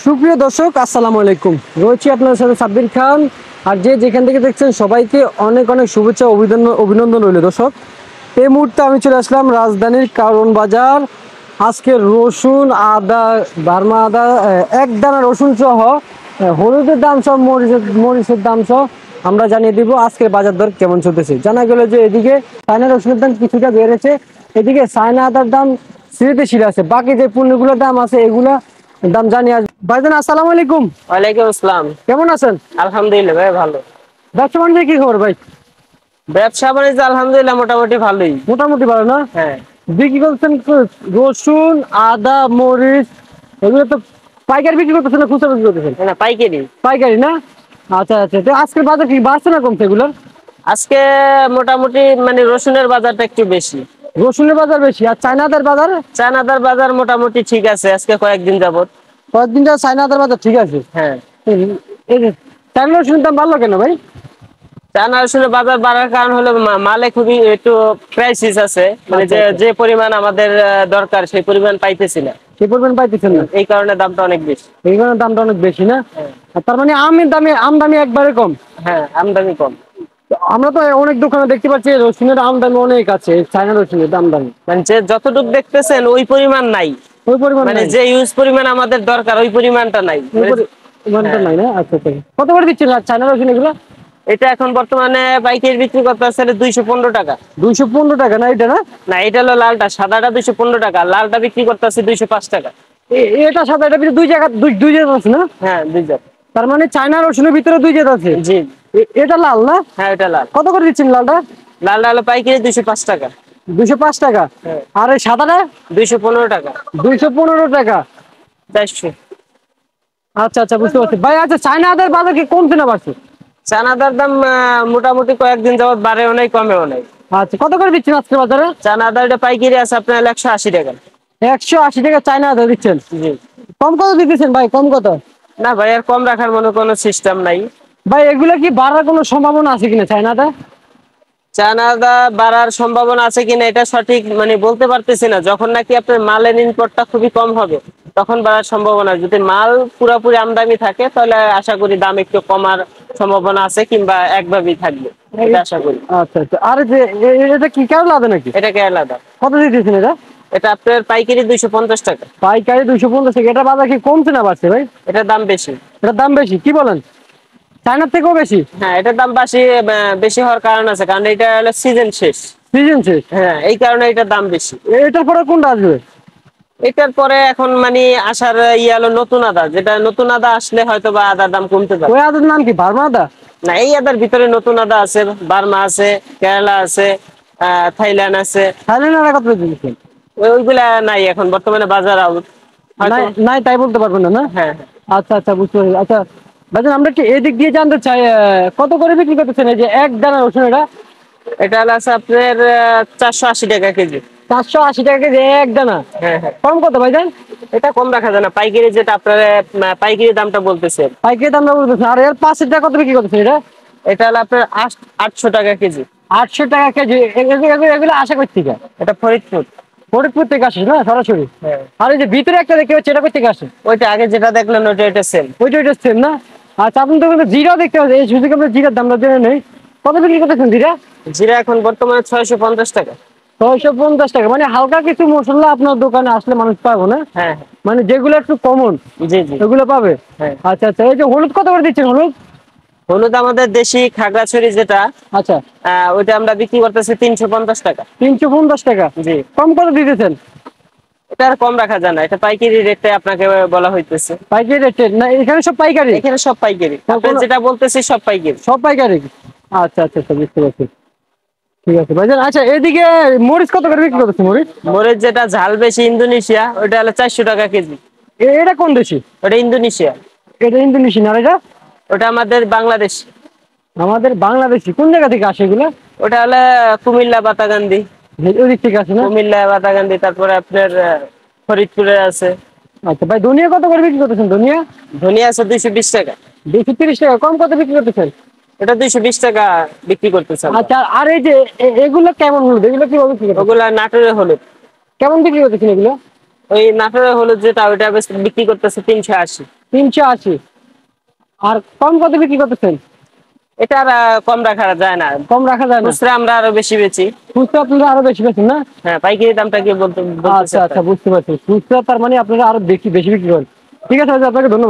সুপ্রিয় দর্শক, আসসালামু আলাইকুম। রয়েছি আপনার সাথে সাব্বির খান। আর যে যেখান থেকে দেখছেন সবাইকে অনেক অনেক শুভেচ্ছা অভিনন্দন রইল। দর্শক, এই মুহূর্তে আমি চলে আসলাম রাজধানীর কারণ বাজার। আজকে রসুন, আদা, বার্মা আদা, এক দানা রসুন সহ হলুদের দাম সহ মরিচের দাম সহ আমরা জানিয়ে দিব আজকের বাজার দর কেমন চলতেছে। জানা গেল যে এদিকে চায়না রসুনের দাম কিছুটা বেড়েছে, এদিকে চায়না আদার দাম স্থিতিশীল আছে। বাকি যে পণ্যগুলোর দাম আছে এগুলা দাম জানি। আজ ভাইজান, আসসালামু আলাইকুম। ওয়ালাইকুম আসসালাম। কেমন আছেন? আলহামদুলিল্লাহ ভাই, ভালো। ব্যবসা বাণিজ্যের কি খবর ভাই? ব্যবসা বাণিজ্য আলহামদুলিল্লাহ মোটামুটি ভালোই। মোটামুটি ভালো না? হ্যাঁ। বিক্রি করছেন রসুন, আদা, মরিচ, এগুলো তো পাইকারি বিক্রি করতেছেন না খুচরা বিক্রি করতেছেন? না, পাইকারি। পাইকারি না? আচ্ছা আচ্ছা, তো আজকের বাজার কি বাড়ছে না কমছে এগুলোর? আজকে মোটামুটি মানে রসুনের বাজারটা একটু বেশি। রসুনের বাজার বেশি, আর চায়না আদার বাজার? চায়না আদার বাজার মোটামুটি ঠিক আছে আজকে কয়েকদিন যাবত। কয়েকদিন যা চায়না আদার বাজার ঠিক আছে। হ্যাঁ। এই যে চায়না রসুনের দাম বাড়লো কেন ভাই? চায়না রসুনের বাজার বাড়ার কারণ হলো মালে খুবই একটু ক্রাইসিস আছে, মানে আচ্ছা, যে আচ্ছা। যে পরিমাণ আমাদের দরকার সেই পরিমাণ পাইতেছি না। সেই পরিমাণ পাইতেছেন না, এই কারণে দামটা অনেক বেশি। এই কারণে দামটা অনেক বেশি না? হ্যাঁ। আর তার মানে আমদানি একবারে কম। হ্যাঁ, আমদানি কম। আমরা তো অনেক দোকানে দেখতে পাচ্ছি রসুনের আমদানি অনেক আছে, চায়না রসুনের আমদানি মানে যে যতটুকু দেখতেছেন ওই পরিমাণ নাই। ওই পরিমাণ মানে নাই। যে ইউজ পরিমাণ আমাদের দরকার ওই পরিমাণটা নাই। পরিমাণটা হ্যাঁ। নাই না? আচ্ছা আচ্ছা, কত করে দিচ্ছেন আর চায়না রসুন এগুলো? এটা এখন বর্তমানে পাইকারি বিক্রি করতে আছে 215 টাকা। 215 টাকা না এটা? না না, এটা হলো লালটা, সাদাটা 215 টাকা, লালটা বিক্রি করতে আছে 205 টাকা। এটা সাদা, এটা ভিতরে দুই জায়গা, দুই জায়গা আছে না? হ্যাঁ, দুই জাত। তার মানে চায়না রসুনের ভিতরে দুই জায়গা আছে। জি। এটা লাল না? হ্যাঁ, এটা লাল। কত করে দিচ্ছেন লালটা? লালটা হলো পাইকারি 205 টাকা। 205 টাকা। হ্যাঁ। আর এই সাদাটা? 215 টাকা। 215 টাকা। 400। আচ্ছা আচ্ছা, বুঝতে পারছি ভাই। আচ্ছা, চায়না আদার বাজার কি কমছে না বাড়ছে? চানাদার দাম মোটামুটি কয়েকদিন যাবত বাড়েও নাই কমেও নাই। আচ্ছা, কত করে দিচ্ছেন আজকে বাজারে? চানাদার এটা পাইকারি আছে আপনার 180 টাকা। 180 টাকা চায়না আদা দিচ্ছেন? জি। কম কত দিতেছেন ভাই, কম কত? না ভাই, আর কম রাখার মনে কোনো সিস্টেম নাই। ভাই এগুলা কি বাড়ার কোনো সম্ভাবনা আছে কিনা চায়না আদা? চানাদা বাড়ার সম্ভাবনা আছে কিনা এটা সঠিক মানে বলতে পারতেছি না। যখন নাকি আপনার মালের ইম্পোর্টটা খুবই কম হবে তখন বাড়ার সম্ভাবনা। যদি মাল পুরোপুরি আমদানি থাকে তাহলে আশা করি দাম একটু কমার সম্ভাবনা আছে, কিংবা একভাবেই থাকবে এটা আশা করি। আচ্ছা আচ্ছা। আর যে এটা কি কেরলা আদা নাকি? এটা কেরালা দাম। কত দিতেছেন এটা? এটা আপনার পাইকারি 250 টাকা। পাইকারি 250 টাকা। এটা বাজার কি কমছে না বাড়ছে ভাই? এটার দাম বেশি। এটার দাম বেশি? কি বলেন, চায়নার থেকেও বেশি? হ্যাঁ, এটার দাম বেশি। বেশি হওয়ার কারণ আছে, কারণ এটা হলো সিজন শেষ। সিজন শেষ? হ্যাঁ, এই কারণে এটার দাম বেশি। এটার পরে কোনটা আসবে? এটার পরে এখন মানে আসার হলো নতুন আদা, যেটা নতুন আদা আসলে হয়তো বা আদার দাম কমতে পারে। ওই আদার নাম কি, বার্মা আদা? না, এই আদার ভিতরে নতুন আদা আছে, বার্মা আছে, কেরালা আছে, থাইল্যান্ড আছে। থাইল্যান্ড আদা কত দিচ্ছেন? ওইগুলা নাই এখন বর্তমানে বাজার আউট। নাই নাই, তাই বলতে পারবেন না? না? হ্যাঁ। আচ্ছা আচ্ছা, বুঝতে পারছি। আচ্ছা ভাইজান, আমরা একটু এদিক দিয়ে জানতে চাই, কত করে বিক্রি করতেছেন এই যে এক দানা রসুন এটা? এটা হলো আছে আপনার 480 টাকা কেজি। 480 টাকা কেজি এক দানা? হ্যাঁ হ্যাঁ। কম কত ভাইজান? এটা কম রাখা যায় না, পাইকারি যেটা আপনার পাইকারি দামটা বলতেছে। পাইকারি দাম বলতেছেন। আর এর পাশের টাকা কত বিক্রি করতেছেন এটা? এটা হলো আপনার 800 টাকা কেজি। 800 টাকা কেজি? এগুলো আশা করছি। এটা ফরিদপুর। ফরিদপুর থেকে আসে না সরাসরি? হ্যাঁ। আর এই যে ভিতরে একটা দেখতে পাচ্ছি, এটা কোথা থেকে আসে? ওইটা আগে যেটা দেখলেন ওইটা সেম। ওইটা সেম না? আচ্ছা, আপনি তো কিন্তু জিরাও দেখতে পাচ্ছেন। এই সুযোগ আমরা জিরার দামটা জেনে নেই, কত বিক্রি করতেছেন জিরা? জিরা এখন বর্তমানে 650 টাকা। 650 টাকা? মানে হালকা কিছু মশলা আপনার দোকানে আসলে মানুষ পাবো না? হ্যাঁ। মানে যেগুলো একটু কমন জি জি। এগুলো পাবে? হ্যাঁ। আচ্ছা আচ্ছা। এই যে হলুদ কত করে দিচ্ছেন হলুদ? হলুদ আমাদের দেশি খাগড়াছড়ি যেটা, আচ্ছা, ওইটা আমরা বিক্রি করতেছি 350 টাকা। 350 টাকা? জি। কম কত দিতেছেন? এটা আর কম রাখা যায় না, এটা পাইকারি রেটে আপনাকে বলা হইতেছে। পাইকারি রেটে না? এখানে সব পাইকারি? এখানে সব পাইকারি, আপনি যেটা বলতেছি সব পাইকারি। সব পাইকারি? আচ্ছা আচ্ছা আচ্ছা, বুঝতে পারছি। ঠিক আছে ভাইজান। আচ্ছা, এদিকে মরিচ কত করে বিক্রি করতেছে মরিচ? মরিচ যেটা ঝাল বেশি ইন্দোনেশিয়া, ওইটা হলো 400 টাকা কেজি। এটা কোন দেশি? ওটা ইন্দোনেশিয়া। এটা ইন্দোনেশিয়ান? আর এটা? ওটা আমাদের বাংলাদেশ। আমাদের বাংলাদেশি? কোন জায়গা থেকে আসে এগুলো? ওটা হলো কুমিল্লা বাতাগান্দি। ওদিক থেকে আসে না? কুমিল্লা বাতাগান্দি, তারপরে আপনার ফরিদপুরে আছে। আচ্ছা ভাই, ধনিয়া কত করে বিক্রি করতেছেন ধনিয়া? ধনিয়া আছে 220 টাকা। 230 টাকা? কম কত বিক্রি করতেছেন? এটা 220 টাকা বিক্রি করতেছে আমরা। আচ্ছা, আর এই যে এগুলো কেমন হলুদ, এগুলো কিভাবে বিক্রি করতেছেন? ওগুলা নাটোরের হলুদ। কেমন বিক্রি করতেছেন এগুলো? ওই নাটোরের হলুদ যেটা ওইটা বিক্রি করতেছে 380। 380। আর কম কত বিক্রি করতেছেন? এটা আর কম রাখা যায় না, কম রাখা যায় না? খুচরা আমরা আরো বেশি বেচি। খুচরা আপনারা আরো বেশি বেচেন না? হ্যাঁ, পাইকারি দামটা কি বলতে আচ্ছা আচ্ছা, বুঝতে পারছি। খুচরা তার মানে আপনারা আরো বেশি বেশি বিক্রি করেন। ঠিক আছে, আপনাকে ধন্যবাদ।